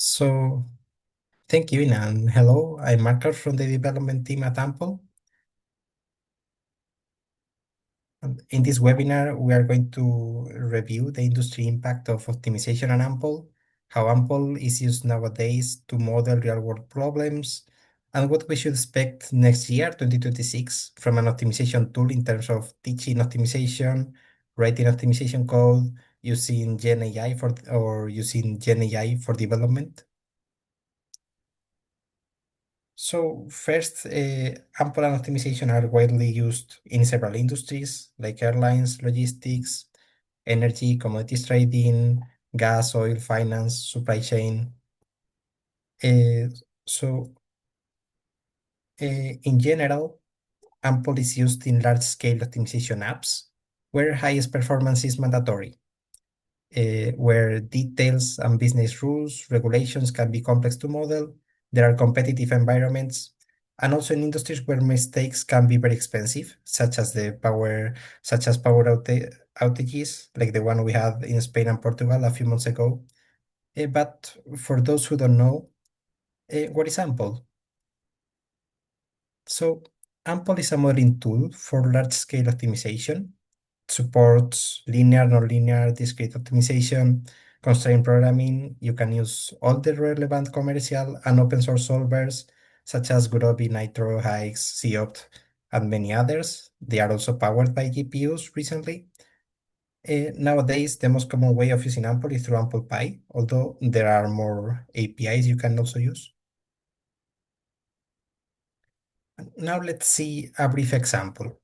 So thank you, and hello. I'm Marcus from the development team at AMPL. And in this webinar, we are going to review the industry impact of optimization on AMPL, how AMPL is used nowadays to model real-world problems, and what we should expect next year, 2026, from an optimization tool in terms of teaching optimization, writing optimization code, using Gen AI using Gen AI for development. So first, ample and optimization are widely used in several industries like airlines, logistics, energy, commodities trading, gas, oil, finance, supply chain. Uh, so in general, ample is used in large-scale optimization apps where highest performance is mandatory, where details and business rules, regulations can be complex to model. There are competitive environments, and also in industries where mistakes can be very expensive, such as outages, like the one we had in Spain and Portugal a few months ago. But for those who don't know, what is Ample? So Ample is a modeling tool for large-scale optimization, supports linear, nonlinear, discrete optimization, constraint programming. You can use all the relevant commercial and open source solvers such as Gurobi, Nitro, Hikes, Copt, and many others. They are also powered by GPUs recently. Nowadays, the most common way of using Ample is through Ample Pi, although there are more APIs you can also use. Now let's see a brief example.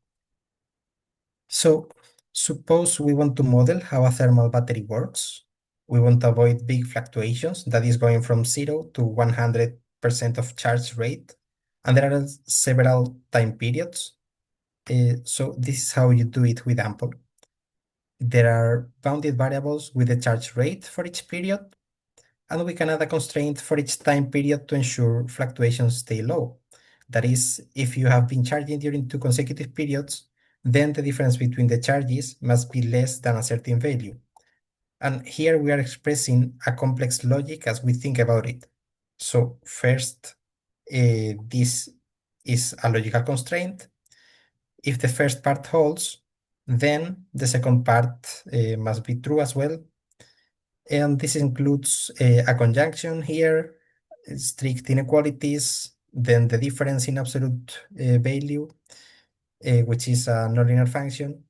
So suppose we want to model how a thermal battery works. We want to avoid big fluctuations, that is going from 0 to 100% of charge rate. And there are several time periods. So this is how you do it with Ample. There are bounded variables with the charge rate for each period, and we can add a constraint for each time period to ensure fluctuations stay low. That is, if you have been charging during two consecutive periods, then the difference between the charges must be less than a certain value. And here we are expressing a complex logic as we think about it. So first, this is a logical constraint. If the first part holds, then the second part must be true as well. And this includes a conjunction here, strict inequalities, then the difference in absolute value, which is a nonlinear function,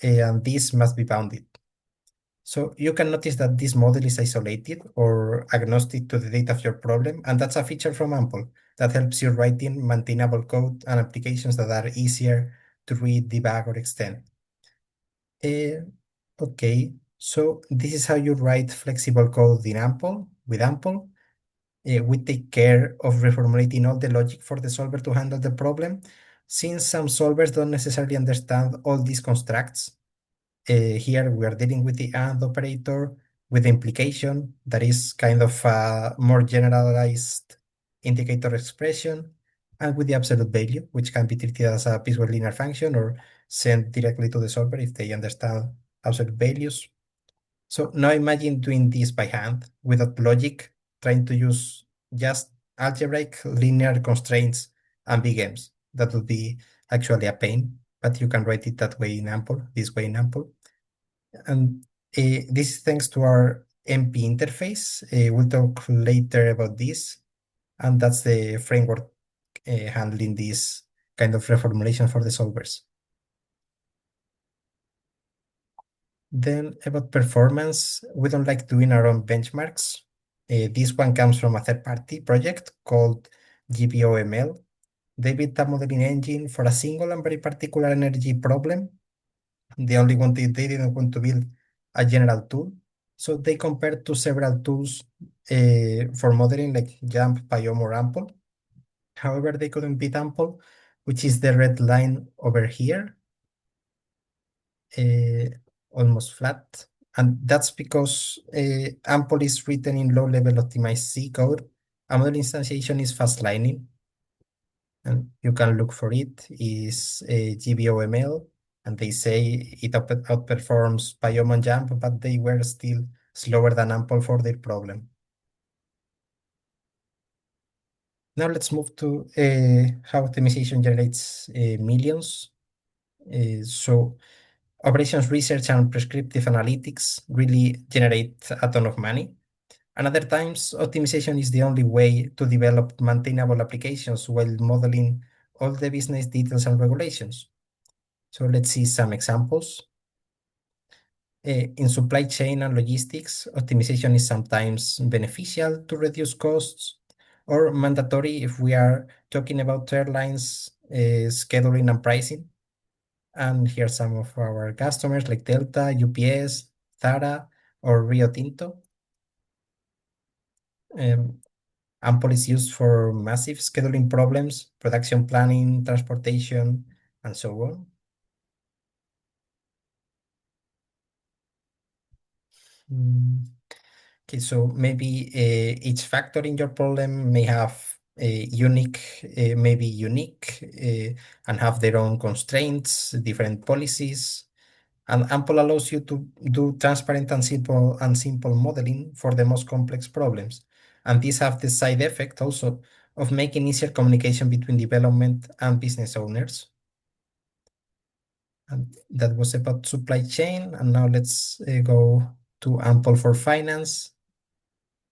and this must be bounded. So you can notice that this model is isolated or agnostic to the data of your problem, and that's a feature from Ample that helps you writing maintainable code and applications that are easier to read, debug, or extend. Uh, okay, so this is how you write flexible code in Ample with Ample. We take care of reformulating all the logic for the solver to handle the problem, since some solvers don't necessarily understand all these constructs. Here we are dealing with the AND operator, with the implication that is kind of a more generalized indicator expression, and with the absolute value, which can be treated as a piecewise linear function or sent directly to the solver if they understand absolute values. So now imagine doing this by hand without logic, trying to use just algebraic linear constraints and big M's. That would be actually a pain, but you can write it that way in Ample, this way in Ample. And this is thanks to our MP interface. We'll talk later about this, and that's the framework handling this kind of reformulation for the solvers. Then about performance, we don't like doing our own benchmarks. This one comes from a third-party project called GPOML. They built a modeling engine for a single and very particular energy problem. The only one they didn't want to build a general tool. So they compared to several tools for modeling like JAMP, PyOM, or AMPL. However, they couldn't beat AMPL, which is the red line over here. uh, Almost flat. And that's because AMPL is written in low-level optimized C code. A model instantiation is fast lining, and you can look for it, is GBOML, and they say it outperforms PyOM and JAMP, but they were still slower than AMPL for their problem. Now let's move to how optimization generates millions. So operations research and prescriptive analytics really generate a ton of money. And other times, optimization is the only way to develop maintainable applications while modeling all the business details and regulations. So let's see some examples. In supply chain and logistics, optimization is sometimes beneficial to reduce costs or mandatory if we are talking about airlines, scheduling and pricing. And here are some of our customers like Delta, UPS, Zara, or Rio Tinto. Um, AMPL is used for massive scheduling problems, production planning, transportation, and so on. Mm, Okay, so maybe each factor in your problem may have a unique, maybe unique, and have their own constraints, different policies. And AMPL allows you to do transparent and simple modeling for the most complex problems. And these have the side effect also of making easier communication between development and business owners. And that was about supply chain. And now let's go to AMPL for finance.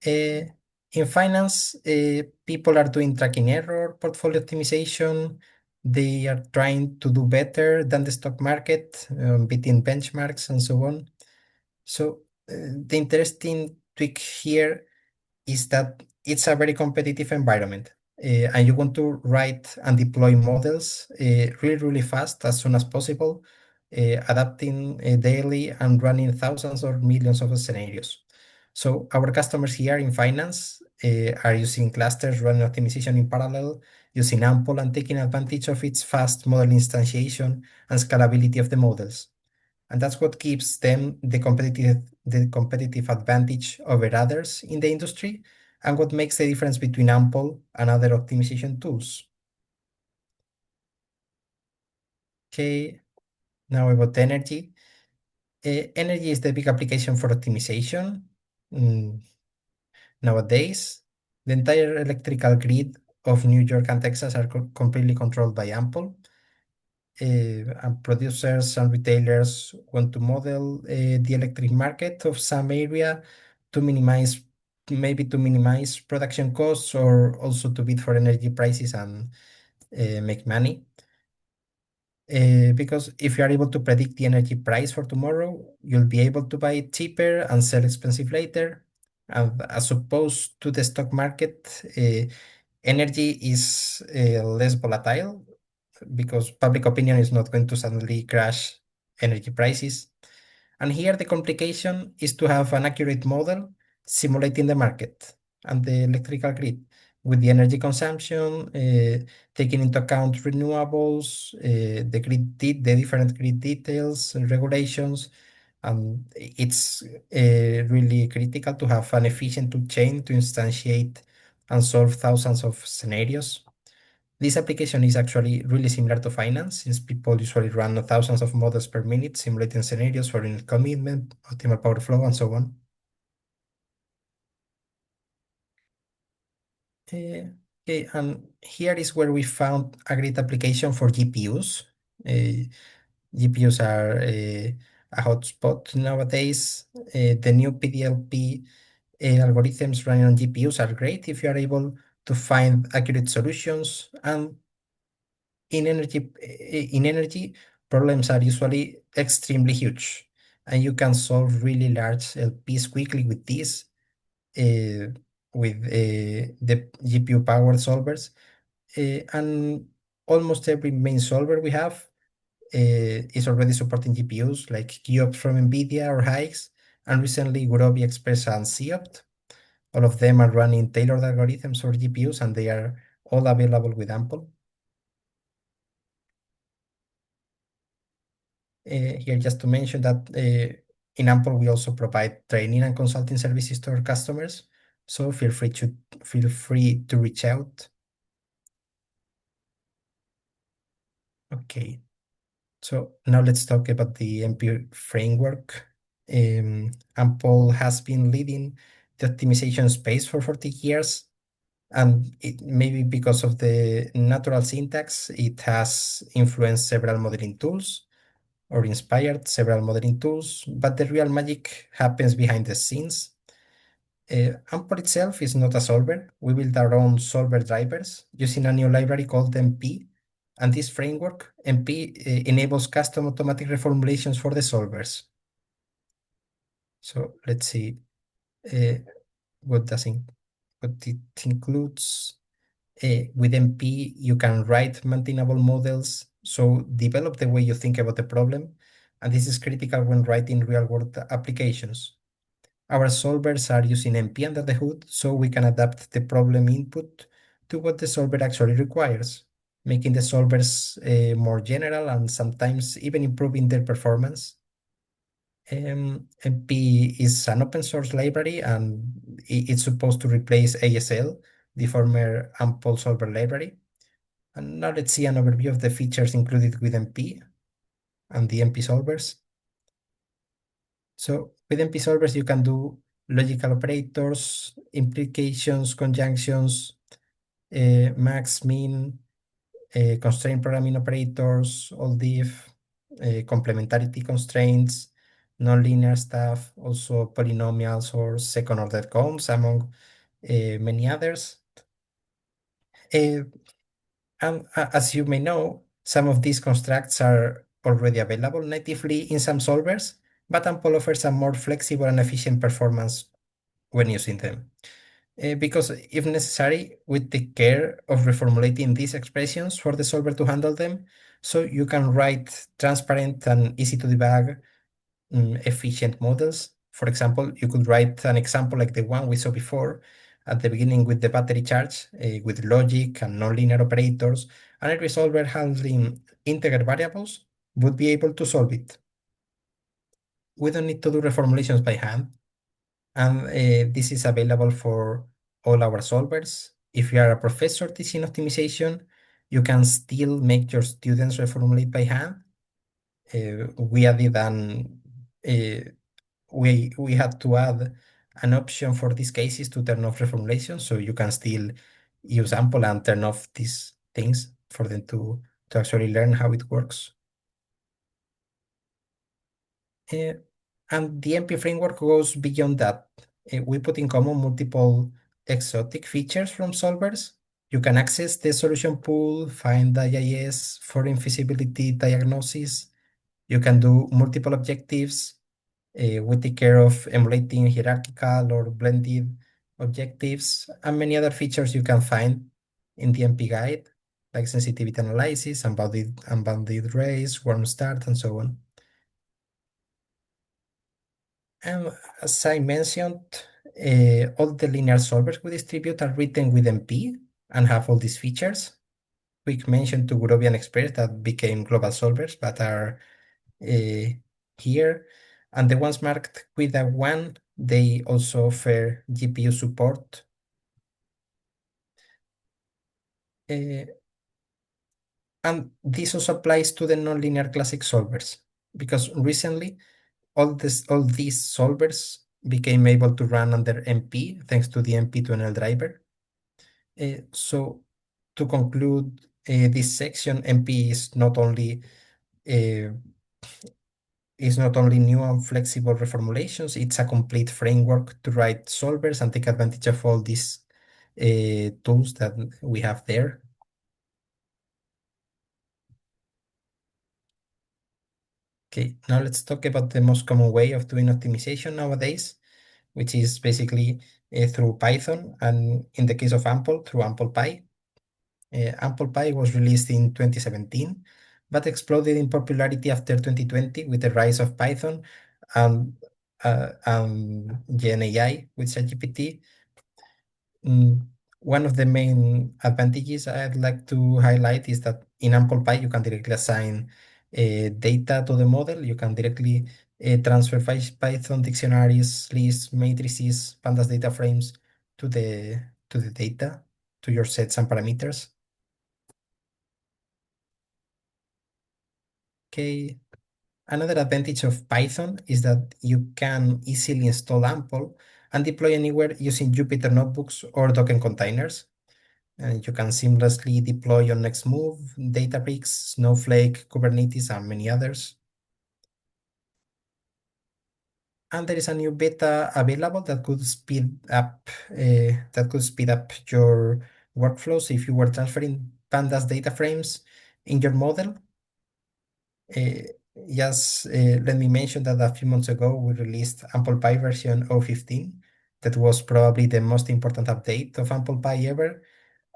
Uh, in finance, people are doing tracking error, portfolio optimization. They are trying to do better than the stock market, beating benchmarks and so on. So the interesting tweak here is that it's a very competitive environment. And you want to write and deploy models really, really fast as soon as possible, adapting daily and running thousands or millions of scenarios. So our customers here in finance are using clusters running optimization in parallel, using AMPL and taking advantage of its fast model instantiation and scalability of the models. And that's what gives them the competitive advantage over others in the industry and what makes the difference between AMPL and other optimization tools. Okay, now about energy. Energy is the big application for optimization. Mm, Nowadays, the entire electrical grid of New York and Texas are completely controlled by AMPL. And producers and retailers want to model the electric market of some area to minimize, maybe to minimize production costs or also to bid for energy prices and make money. Because if you are able to predict the energy price for tomorrow, you'll be able to buy it cheaper and sell expensive later. And as opposed to the stock market, energy is less volatile because public opinion is not going to suddenly crash energy prices. And here the complication is to have an accurate model simulating the market and the electrical grid with the energy consumption, taking into account renewables, the different grid details and regulations. And it's really critical to have an efficient tool chain to instantiate and solve thousands of scenarios. This application is actually really similar to finance since people usually run thousands of models per minute simulating scenarios for unit commitment, optimal power flow, and so on. Uh, okay, and here is where we found a great application for GPUs. GPUs are a hotspot nowadays. The new PDLP algorithms running on GPUs are great if you are able to find accurate solutions and in energy problems are usually extremely huge and you can solve really large LPs quickly with this uh, with the GPU powered solvers and almost every main solver we have is already supporting GPUs like QOPT from NVIDIA or HIX and recently Gurobi Express and COPT. All of them are running tailored algorithms for GPUs and they are all available with AMPL. Here just to mention that in AMPL we also provide training and consulting services to our customers. So feel free to reach out. Okay, so now let's talk about the AMPL framework. AMPL has been leading the optimization space for 40 years, And maybe because of the natural syntax, it has influenced several modeling tools or inspired several modeling tools, but the real magic happens behind the scenes. AMPL itself is not a solver. We build our own solver drivers using a new library called MP. And this framework, MP, enables custom automatic reformulations for the solvers. So let's see uh, what does in, what it includes. With MP, you can write maintainable models. So develop the way you think about the problem. And this is critical when writing real-world applications. Our solvers are using MP under the hood, so we can adapt the problem input to what the solver actually requires, making the solvers more general and sometimes even improving their performance. MP is an open source library and it's supposed to replace ASL, the former AMPL solver library. And now let's see an overview of the features included with MP and the MP solvers. So with MP solvers, you can do logical operators, implications, conjunctions, max, min, constraint programming operators, all diff, complementarity constraints, nonlinear stuff, also polynomials or second order counts, among many others. Uh, and as you may know, some of these constructs are already available natively in some solvers, but AMPL offers a more flexible and efficient performance when using them. Because if necessary, we take care of reformulating these expressions for the solver to handle them, so you can write transparent and easy to debug efficient models. For example, you could write an example like the one we saw before at the beginning with the battery charge, with logic and nonlinear operators, and a resolver handling integer variables would be able to solve it. We don't need to do reformulations by hand, and this is available for all our solvers. If you are a professor teaching optimization, you can still make your students reformulate by hand. We added an uh, we had to add an option for these cases to turn off reformulation, so you can still use AMPL and turn off these things for them to actually learn how it works. Uh, and the MP framework goes beyond that. We put in common multiple exotic features from solvers. You can access the solution pool, find the IIS for infeasibility diagnosis. You can do multiple objectives. We take care of emulating hierarchical or blended objectives and many other features you can find in the MP guide, like sensitivity analysis, unbounded rays, warm start, and so on. And as I mentioned, all the linear solvers we distribute are written with MP and have all these features. Quick mention to Gurobian Express that became global solvers, but are uh, here. And the ones marked with a 1, they also offer GPU support. Uh, and this also applies to the nonlinear classic solvers, because recently all these solvers became able to run under MP thanks to the MP2NL driver. So to conclude this section, MP uh, is not only new and flexible reformulations, it's a complete framework to write solvers and take advantage of all these tools that we have there. Okay, now let's talk about the most common way of doing optimization nowadays, which is basically through Python, and in the case of AMPL, through AMPLPy. AMPLPy was released in 2017, but exploded in popularity after 2020 with the rise of Python and, GenAI with ChatGPT. Mm, One of the main advantages I'd like to highlight is that in AmplePy you can directly assign data to the model. You can directly transfer Python dictionaries, lists, matrices, pandas data frames to the data, to your sets and parameters. Okay. Another advantage of Python is that you can easily install Ample and deploy anywhere using Jupyter notebooks or Docker containers. and you can seamlessly deploy your next move, Databricks, Snowflake, Kubernetes, and many others. And there is a new beta available that could speed up your workflows if you were transferring pandas data frames in your model. Uh, just let me mention that a few months ago we released AmplePy version 0.15. That was probably the most important update of AmplePy ever.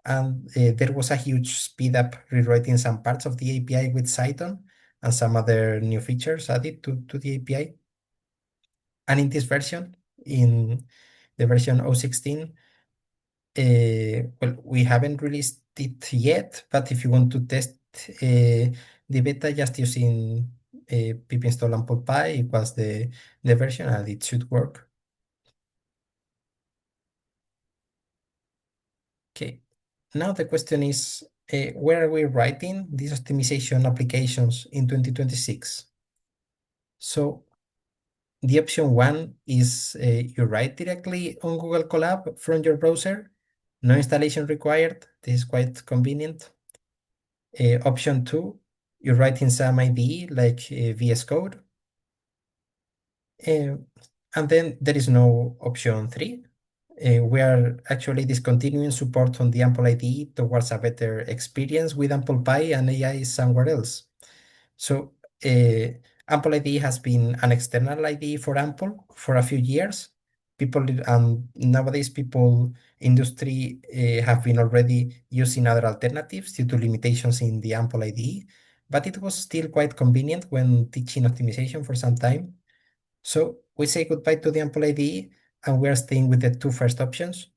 And there was a huge speed up rewriting some parts of the API with Cython and some other new features added to the API. And in this version, in the version 0.16, well, we haven't released it yet, but if you want to test the beta just using pip install amplepy equals the version, and it should work. Okay, now the question is, where are we writing these optimization applications in 2026? So the option one is you write directly on Google Colab from your browser. No installation required. This is quite convenient. Option two, you write in some IDE like VS Code. Uh, and then there is no option three. We are actually discontinuing support on the Ample IDE towards a better experience with AmplePy and AI somewhere else. So uh, Ample ID has been an external ID for Ample for a few years. Nowadays people industry have been already using other alternatives due to limitations in the Ample ID, but it was still quite convenient when teaching optimization for some time. So we say goodbye to the Ample ID and we are staying with the two first options.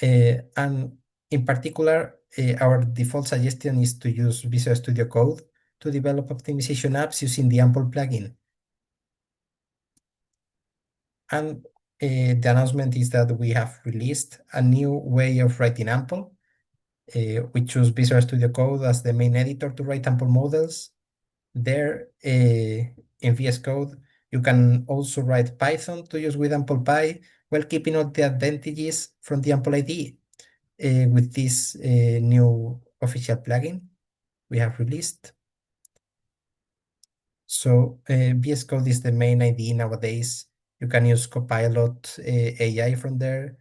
And in particular, our default suggestion is to use Visual Studio Code to develop optimization apps using the Ample plugin. And the announcement is that we have released a new way of writing Ample. We choose Visual Studio Code as the main editor to write Ample models. There, in VS Code, you can also write Python to use with AmplePy while keeping all the advantages from the Ample IDE. With this new official plugin we have released. So VS Code is the main IDE nowadays. You can use Copilot AI from there.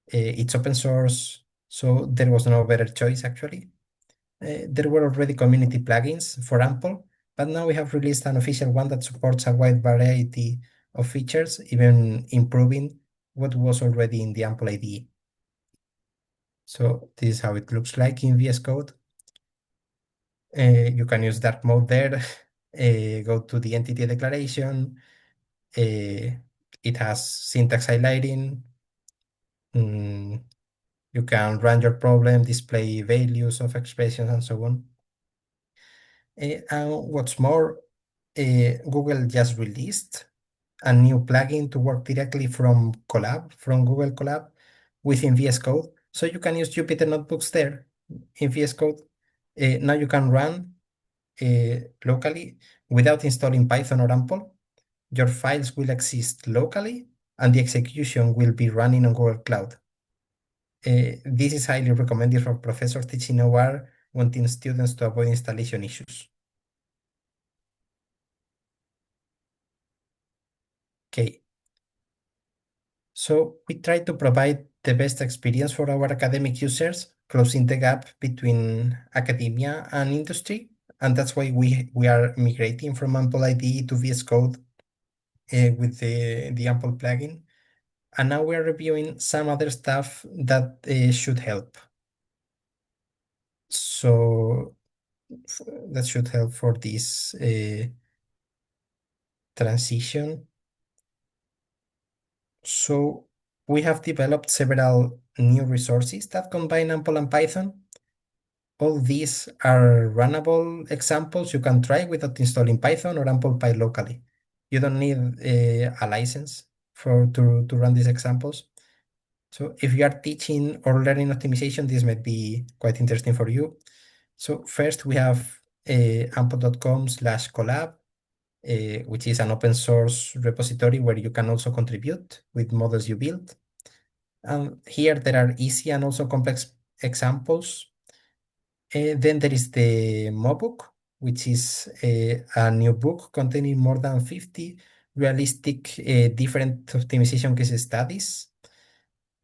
It's open source, so there was no better choice actually. There were already community plugins for Ample, but now we have released an official one that supports a wide variety of features, even improving what was already in the Ample IDE. So this is how it looks like in VS Code. You can use dark mode there. Go to the entity declaration. It has syntax highlighting. Mm, you can run your problem, display values of expressions, and so on. And what's more, Google just released a new plugin to work directly from Colab, from Google Colab, within VS Code. So you can use Jupyter notebooks there in VS Code. Now you can run locally without installing Python or Ample. Your files will exist locally and the execution will be running on Google Cloud. This is highly recommended for professors teaching OR wanting students to avoid installation issues. Okay, so we try to provide the best experience for our academic users, closing the gap between academia and industry. And that's why we are migrating from Ample IDE to VS Code with the Ample plugin. And now we're reviewing some other stuff that should help. So that should help for this transition. So we have developed several new resources that combine Ample and Python. All these are runnable examples you can try without installing Python or AmplePy locally. You don't need a license to run these examples. So if you are teaching or learning optimization, this might be quite interesting for you. So first we have ample.com/collab, which is an open source repository where you can also contribute with models you build. And here there are easy and also complex examples. Then there is the MOBOok, which is a new book containing more than 50 realistic different optimization case studies.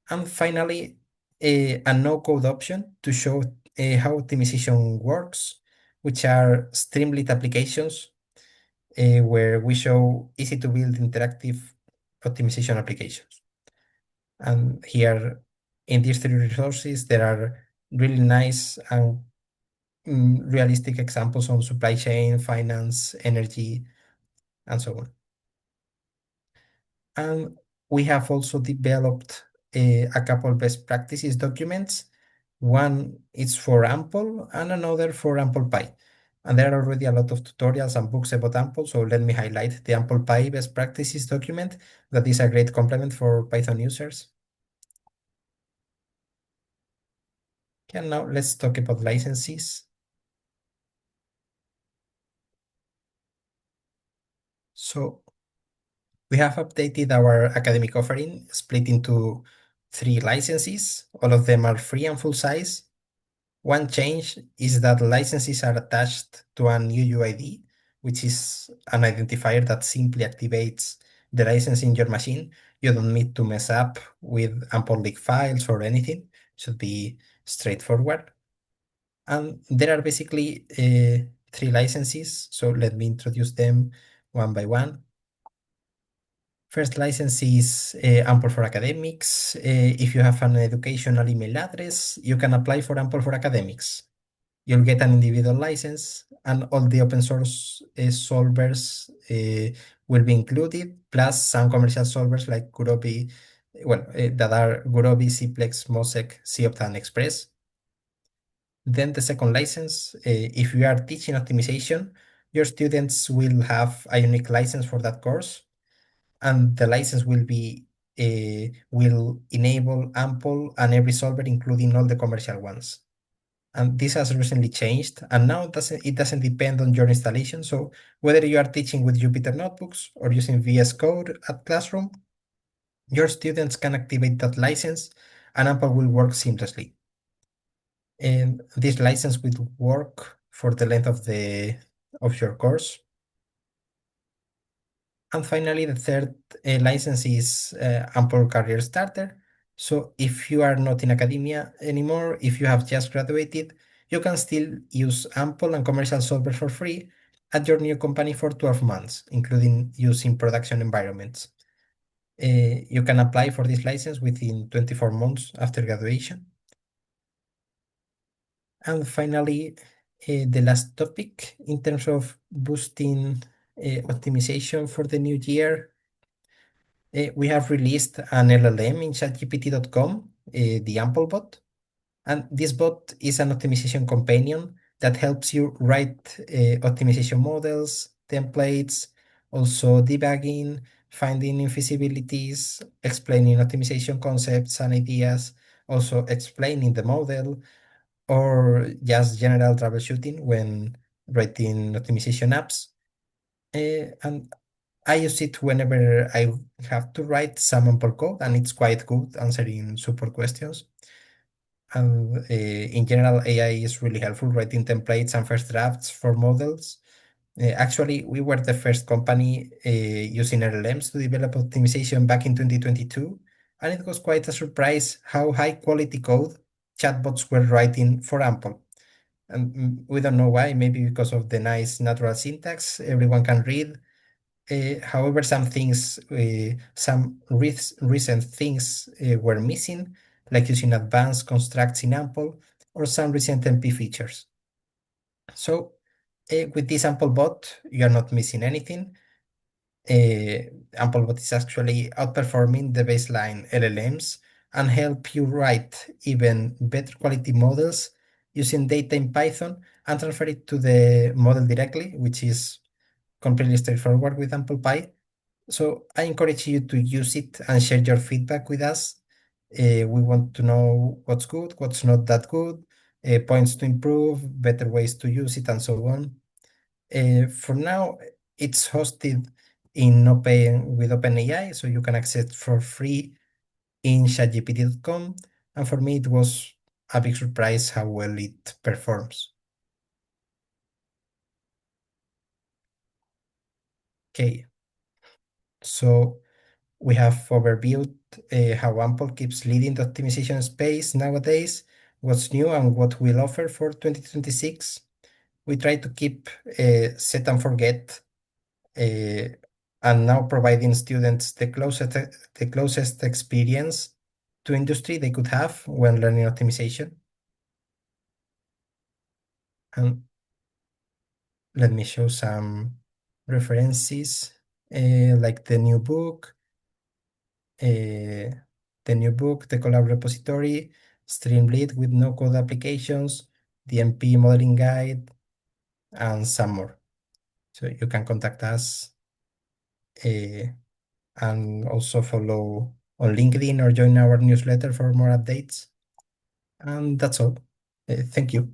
And finally, a no-code option to show how optimization works, which are Streamlit applications where we show easy-to-build interactive optimization applications. And here in these three resources, there are really nice and realistic examples on supply chain, finance, energy, and so on. And we have also developed a couple best practices documents. One is for AMPL and another for AMPL Pi. And there are already a lot of tutorials and books about AMPL, so let me highlight the AMPL Pi best practices document that is a great complement for Python users. Okay, now let's talk about licenses. So we have updated our academic offering, split into three licenses. All of them are free and full size. One change is that licenses are attached to an UUID, which is an identifier that simply activates the license in your machine. You don't need to mess up with unpublic files or anything. Should be straightforward. And there are basically three licenses, so let me introduce them one by one. First license is AMPL for Academics. If you have an educational email address, you can apply for AMPL for Academics. You'll get an individual license, and all the open source solvers will be included, plus some commercial solvers like Gurobi, that are Gurobi, Cplex, Mosec, Ciopt, and Express. Then the second license, if you are teaching optimization, your students will have a unique license for that course, and the license will enable AMPL and every solver, including all the commercial ones. And this has recently changed, and now it doesn't depend on your installation. So whether you are teaching with Jupyter notebooks or using VS Code at Classroom, your students can activate that license, and AMPL will work seamlessly. And this license will work for the length of your course. And finally, the third license is AMPL Career Starter. So if you are not in academia anymore, if you have just graduated, you can still use AMPL and commercial software for free at your new company for 12 months, including using production environments. You can apply for this license within 24 months after graduation. And finally, the last topic in terms of boosting optimization for the new year, we have released an LLM in chatgpt.com, the AMPL bot. And this bot is an optimization companion that helps you write optimization models, templates, also debugging, finding infeasibilities, explaining optimization concepts and ideas, also explaining the model, or just general troubleshooting when writing optimization apps. And I use it whenever I have to write some sample code, and it's quite good answering support questions. And in general, AI is really helpful writing templates and first drafts for models. Actually, we were the first company using LLMs to develop optimization back in 2022, and it was quite a surprise how high quality code chatbots were writing for AMPL. And we don't know why, maybe because of the nice natural syntax everyone can read. However, some recent things were missing, like using advanced constructs in AMPL or some recent MP features. So with this AMPL bot, you are not missing anything. AMPL bot is actually outperforming the baseline LLMs and help you write even better quality models using data in Python and transfer it to the model directly, which is completely straightforward with AmplePy. So I encourage you to use it and share your feedback with us. We want to know what's good, what's not that good, points to improve, better ways to use it, and so on. For now, it's hosted in Open with OpenAI, so you can access for free in chatgpt.com. And for me, it was a big surprise how well it performs. Okay, so we have overviewed how Ample keeps leading the optimization space nowadays, what's new and what we'll offer for 2026. We try to keep set and forget uh, and now providing students the closest experience to industry they could have when learning optimization. And let me show some references like uh, the collab repository, Streamlit with no code applications, the MP modeling guide, and some more. So you can contact us uh, and also follow on LinkedIn or join our newsletter for more updates. And that's all. Thank you.